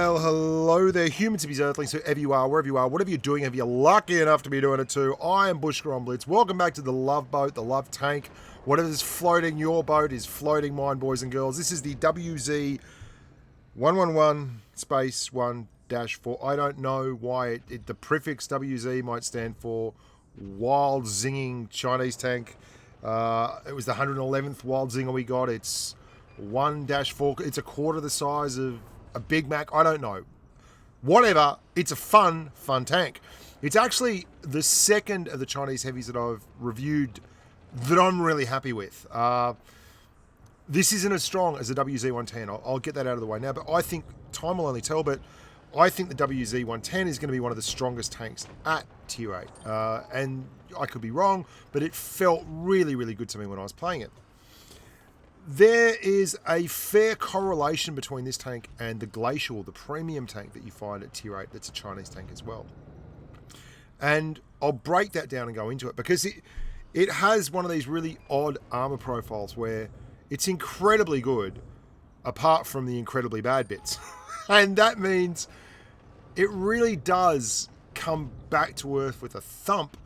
Well, hello there, humans, hippies, earthlings, whoever you are, wherever you are, whatever you're doing, if you're lucky enough to be doing it too. I am Bushka on Blitz. Welcome back to the love boat, the love tank. Whatever's floating your boat is floating mine, boys and girls. This is the WZ-111 space 1-4. I don't know why the prefix WZ might stand for wild zinging Chinese tank. It was the 111th wild zinger we got. It's 1-4. It's a quarter the size of a Big Mac. I don't know. Whatever. It's a fun tank. It's actually the second of the Chinese heavies that I've reviewed that I'm really happy with. This isn't as strong as the WZ-110. I'll get that out of the way now, but I think time will only tell, but I think the WZ-110 is going to be one of the strongest tanks at Tier 8. And I could be wrong, but it felt really, really good to me when I was playing it. There is a fair correlation between this tank and the Glacial, the premium tank that you find at Tier 8 that's a Chinese tank as well. And I'll break that down and go into it because it has one of these really odd armor profiles where it's incredibly good apart from the incredibly bad bits. And that means it really does come back to earth with a thump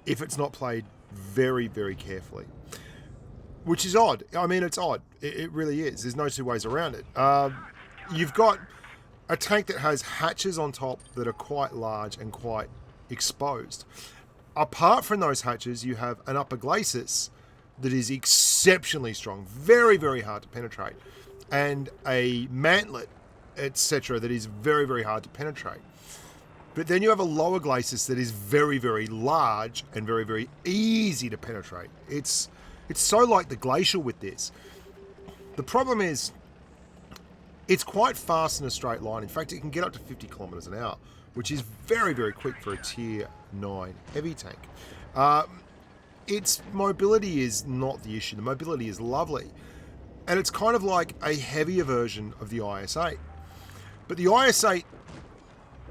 if it's not played very, very carefully. Which is odd. I mean, it's odd. It really is. There's no two ways around it. You've got a tank that has hatches on top that are quite large and quite exposed. Apart from those hatches, you have an upper glacis that is exceptionally strong, very, very hard to penetrate, and a mantlet, etc., that is very, very hard to penetrate. But then you have a lower glacis that is very, very large and very, very easy to penetrate. It's so like the Glacial with this. The problem is it's quite fast in a straight line. In fact, it can get up to 50 kilometers an hour, which is very, very quick for a Tier 9 heavy tank. Its mobility is not the issue. The mobility is lovely. And it's kind of like a heavier version of the IS-8. But the IS-8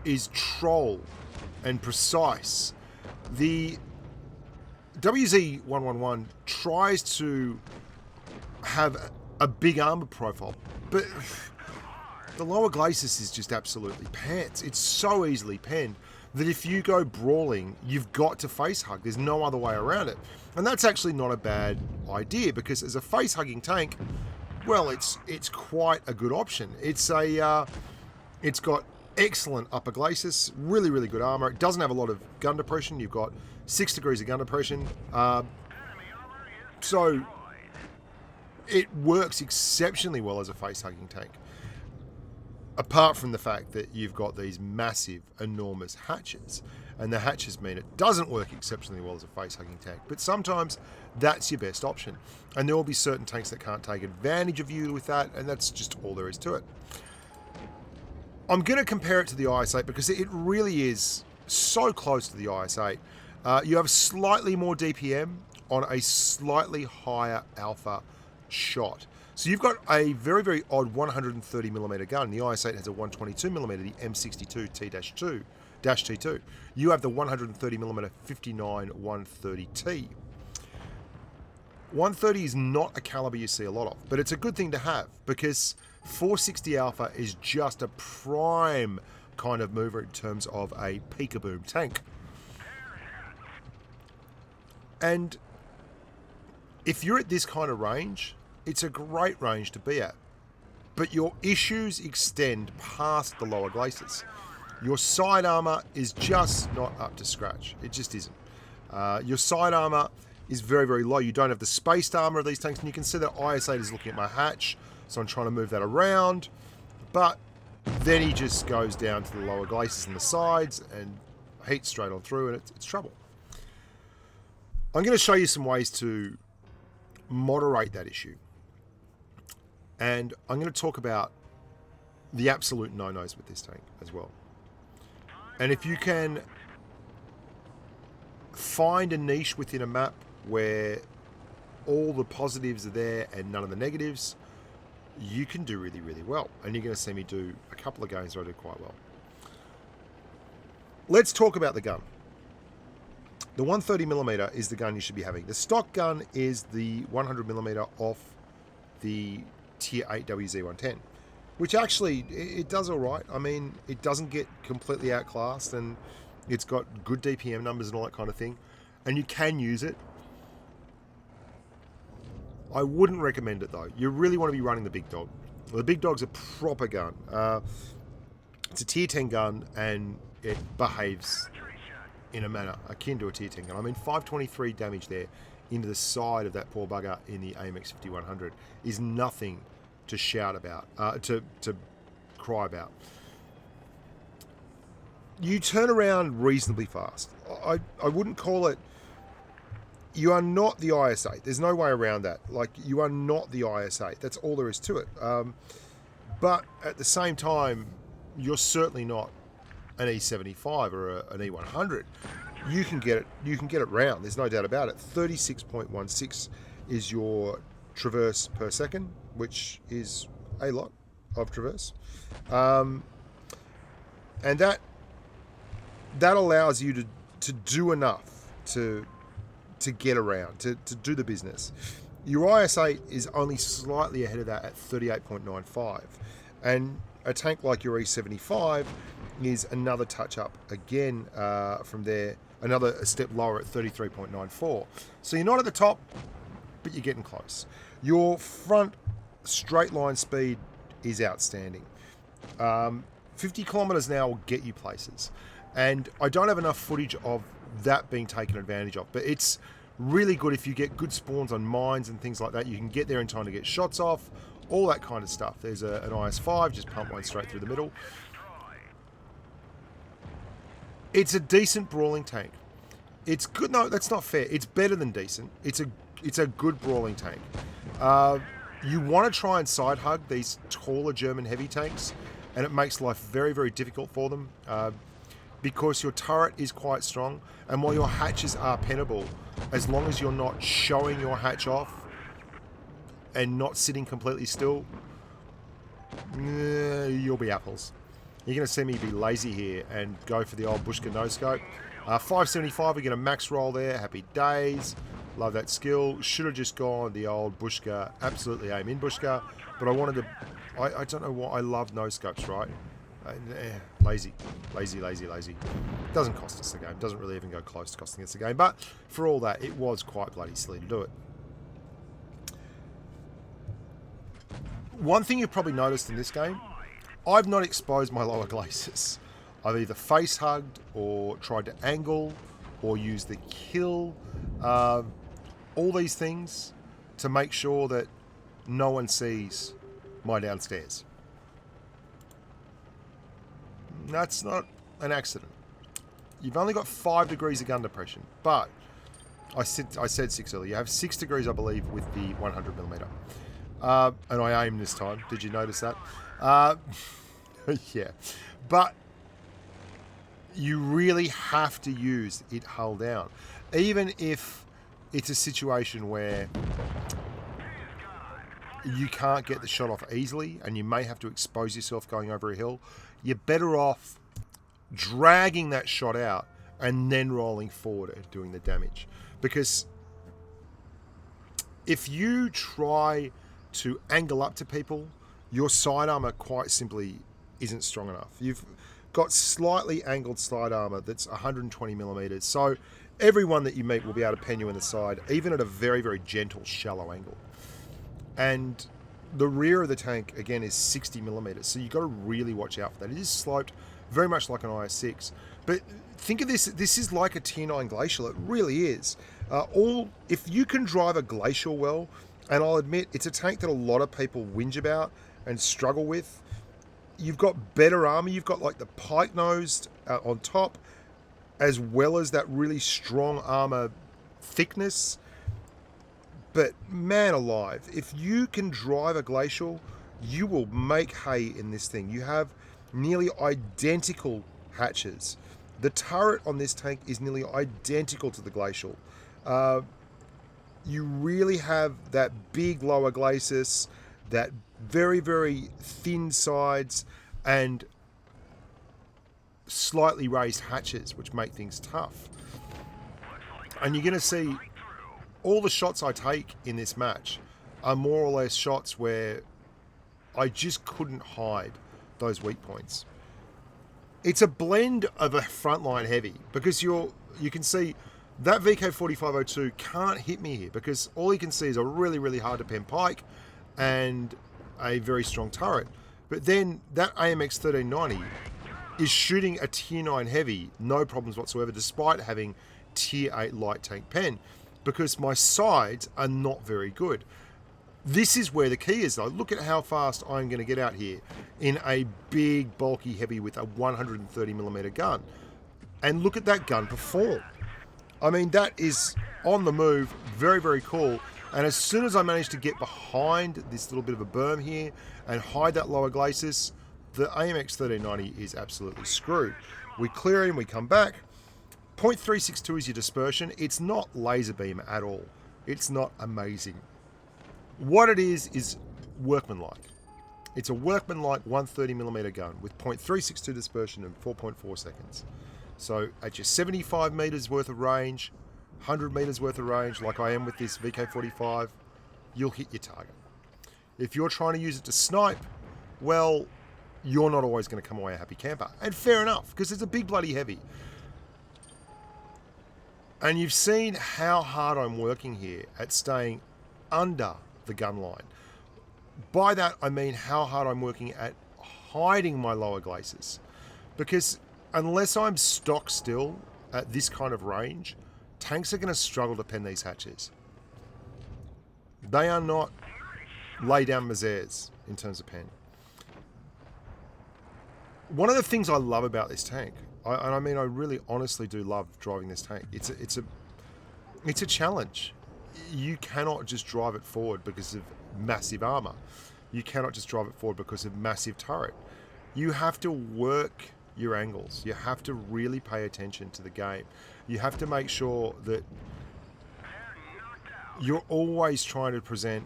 is troll and precise. The WZ-111 tries to have a big armor profile, but the lower glacis is just absolutely pants. It's so easily penned that if you go brawling, you've got to face hug. There's no other way around it. And that's actually not a bad idea because as a face hugging tank, well, it's quite a good option. It's got excellent upper glacis, really, really good armor. It doesn't have a lot of gun depression. You've got 6 degrees of gun depression. So it works exceptionally well as a face-hugging tank. Apart from the fact that you've got these massive, enormous hatches. And the hatches mean it doesn't work exceptionally well as a face-hugging tank. But sometimes that's your best option. And there will be certain tanks that can't take advantage of you with that. And that's just all there is to it. I'm going to compare it to the IS-8 because it really is so close to the IS-8. You have slightly more DPM on a slightly higher alpha shot. So you've got a very, very odd 130mm gun. The IS-8 has a 122mm, the M62T-2. You have the 130mm 59 130T. 130 is not a caliber you see a lot of, but it's a good thing to have because 460 alpha is just a prime kind of mover in terms of a peekaboom tank. And if you're at this kind of range, it's a great range to be at. But your issues extend past the lower glacis. Your side armor is just not up to scratch. It just isn't. Your side armor is very, very low. You don't have the spaced armor of these tanks, and you can see that IS-8 is looking at my hatch, so I'm trying to move that around. But then he just goes down to the lower glacis and the sides and heats straight on through, and it's trouble. I'm going to show you some ways to moderate that issue. And I'm going to talk about the absolute no-nos with this tank as well. And if you can find a niche within a map where all the positives are there and none of the negatives, you can do really, really well. And you're going to see me do a couple of games where I do quite well. Let's talk about the gun. The 130mm is the gun you should be having. The stock gun is the 100mm off the Tier 8 WZ-110. which actually, it does all right. I mean, it doesn't get completely outclassed, and it's got good DPM numbers and all that kind of thing, and you can use it. I wouldn't recommend it, though. You really want to be running the big dog. The big dog's a proper gun. It's a tier 10 gun, and it behaves in a manner akin to a tier 10 gun. I mean, 523 damage there into the side of that poor bugger in the AMX 5100 is nothing to shout about, to cry about. You turn around reasonably fast. I wouldn't call it... You are not the IS-8. There's no way around that. Like, you are not the IS-8. That's all there is to it. But at the same time, you're certainly not an E75 or an E100. You can get it. You can get it round. There's no doubt about it. 36.16 is your traverse per second, which is a lot of traverse, and that allows you to do enough to get around, to do the business. Your IS-8 is only slightly ahead of that at 38.95, and a tank like your E75 is another touch up again from there, a step lower at 33.94. So you're not at the top, but you're getting close. Your front straight line speed is outstanding. 50 kilometers an hour will get you places, and I don't have enough footage of that being taken advantage of, but it's really good if you get good spawns on mines and things like that. You can get there in time to get shots off, all that kind of stuff. There's an IS-5, just pump one straight through the middle. It's a decent brawling tank. It's good. No, that's not fair. It's better than decent. It's a good brawling tank. You want to try and side hug these taller German heavy tanks, and it makes life very, very difficult for them because your turret is quite strong, and while your hatches are pennable, as long as you're not showing your hatch off and not sitting completely still, you'll be apples. You're going to see me be lazy here and go for the old Bushka no-scope. 575, we get a max roll there. Happy days. Love that skill. Should have just gone the old Bushka, absolutely aim in Bushka, but I wanted to... I don't know why. I love no-scopes, right? Lazy. Doesn't cost us the game. Doesn't really even go close to costing us the game, but for all that, it was quite bloody silly to do it. One thing you've probably noticed in this game, I've not exposed my lower glacis. I've either face hugged or tried to angle or use the kill. All these things to make sure that no one sees my downstairs. That's not an accident. You've only got 5 degrees of gun depression, but I said 6 earlier. You have 6 degrees, I believe, with the 100mm. And I aimed this time. Did you notice that? Yeah. But you really have to use it hull down. Even if it's a situation where you can't get the shot off easily and you may have to expose yourself going over a hill, you're better off dragging that shot out and then rolling forward and doing the damage. Because if you try to angle up to people, your side armor quite simply isn't strong enough. You've got slightly angled side armor that's 120 millimeters, so everyone that you meet will be able to pen you in the side, even at a very, very gentle, shallow angle. And the rear of the tank, again, is 60 millimeters, so you've got to really watch out for that. It is sloped very much like an IS-6, but think of this is like a Tier 9 Glacial. It really is. If you can drive a Glacial well, and I'll admit it's a tank that a lot of people whinge about and struggle with, you've got better armor. You've got like the pike nosed on top, as well as that really strong armor thickness. But man alive, if you can drive a Glacial, you will make hay in this thing. You have nearly identical hatches. The turret on this tank is nearly identical to the Glacial. You really have that big lower glacis, that very, very thin sides, and slightly raised hatches, which make things tough. And you're going to see all the shots I take in this match are more or less shots where I just couldn't hide those weak points. It's a blend of a frontline heavy because you can see that VK4502 can't hit me here because all he can see is a really, really hard to pen pike and a very strong turret. But then that AMX 1390 is shooting a tier 9 heavy, no problems whatsoever, despite having tier 8 light tank pen, because my sides are not very good. This is where the key is though. Look at how fast I'm going to get out here in a big, bulky heavy with a 130mm gun. And look at that gun perform. I mean, that is on the move, very, very cool. And as soon as I manage to get behind this little bit of a berm here and hide that lower glacis, the AMX 1390 is absolutely screwed. We clear him, we come back. 0.362 is your dispersion. It's not laser beam at all. It's not amazing. What it is workmanlike. It's a workmanlike 130mm gun with 0.362 dispersion and 4.4 seconds. So at your 75 meters worth of range, 100 meters worth of range, like I am with this VK45, you'll hit your target. If you're trying to use it to snipe, well, you're not always going to come away a happy camper. And fair enough, because it's a big bloody heavy. And you've seen how hard I'm working here at staying under the gun line. By that, I mean how hard I'm working at hiding my lower glacis. Because unless I'm stock still at this kind of range, tanks are going to struggle to pen these hatches. They are not lay down misères in terms of pen. One of the things I love about this tank, and I mean I really honestly do love driving this tank, it's a challenge. You cannot just drive it forward because of massive armor. You cannot just drive it forward because of massive turret. You have to work your angles. You have to really pay attention to the game. You have to make sure that you're always trying to present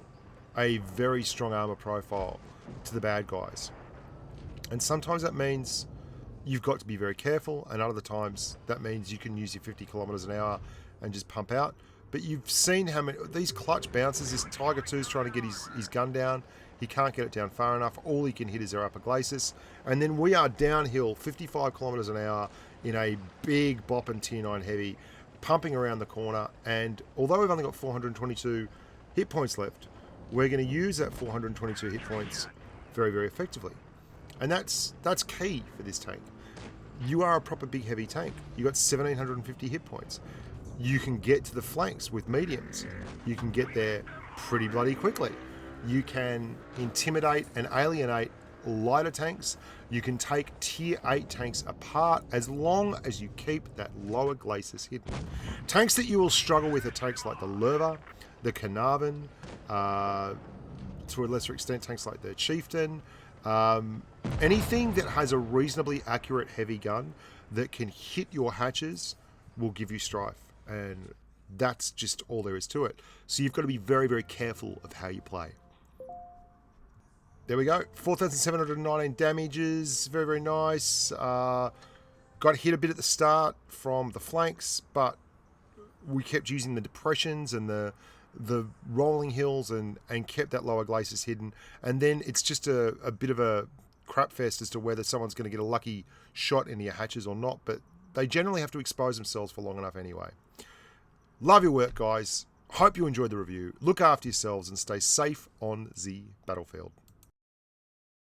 a very strong armor profile to the bad guys. And sometimes that means you've got to be very careful, and other times that means you can use your 50 kilometers an hour and just pump out. But you've seen how many these clutch bounces. This Tiger 2 is trying to get his gun down. He can't get it down far enough. All he can hit is our upper glacis. And then we are downhill 55 kilometers an hour in a big bopping tier 9 heavy, pumping around the corner. And although we've only got 422 hit points left, we're going to use that 422 hit points very, very effectively. And that's key for this tank. You are a proper big heavy tank. You got 1750 hit points. You can get to the flanks with mediums. You can get there pretty bloody quickly. You can intimidate and alienate lighter tanks. You can take tier 8 tanks apart as long as you keep that lower glacis hidden. Tanks that you will struggle with are tanks like the Lerva, the Carnarvon, to a lesser extent tanks like the Chieftain. Anything that has a reasonably accurate heavy gun that can hit your hatches will give you strife. And that's just all there is to it. So you've got to be very, very careful of how you play. There we go. 4,719 damages. Very, very nice. Got hit a bit at the start from the flanks, but we kept using the depressions and the rolling hills and kept that lower glacis hidden. And then it's just a bit of a crap fest as to whether someone's going to get a lucky shot in your hatches or not. But they generally have to expose themselves for long enough anyway. Love your work, guys. Hope you enjoyed the review. Look after yourselves and stay safe on the battlefield.